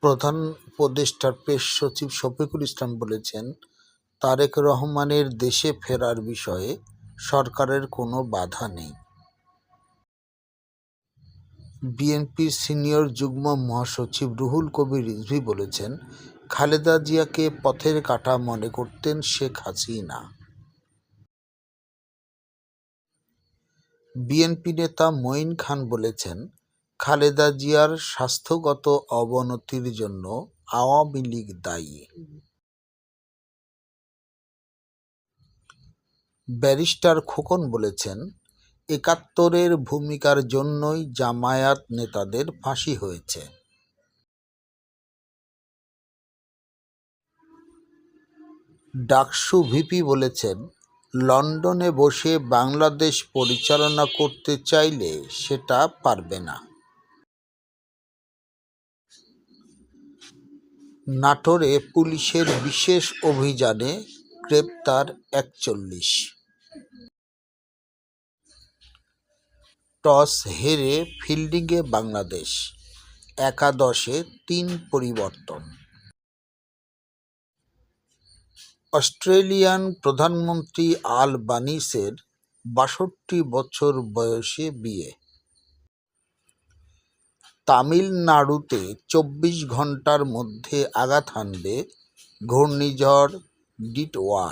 প্রধান উপদেষ্টার প্রেস সচিব শফিকুল ইসলাম বলেছেন, তারেক রহমানের দেশে ফেরার বিষয়ে সরকারের কোনো বাধা নেই। বিএনপির সিনিয়র যুগ্ম মহাসচিব রুহুল কবির রিজভী বলেছেন, খালেদা জিয়াকে পথের কাঁটা মনে করতেন শেখ হাসিনা। বিএনপি নেতা মঈন খান বলেছেন, খালেদা জিয়ার স্বাস্থ্যগত অবনতির জন্য আওয়ামী লীগ দায়ী। ব্যারিস্টার খোকন বলেছেন, ৭১-এর ভূমিকার জন্যই জামায়াত নেতাদের ফাঁসি হয়েছে। ডাকসু ভিপি বলেছেন, লন্ডনে বসে বাংলাদেশ পরিচালনা করতে চাইলে সেটা পারবে না। নাটোরে পুলিশের বিশেষ অভিযানে গ্রেপ্তার ৪১। টস হেরে ফিল্ডিংয়ে বাংলাদেশ, একাদশে ৩ পরিবর্তন। অস্ট্রেলিয়ান প্রধানমন্ত্রী আলবানিসের ৬২ বছর বয়সে বিয়ে। তামিলনাড়ুতে ২৪ ঘন্টার মধ্যে আঘাত হানবে ঘূর্ণিঝড় ডিটওয়া।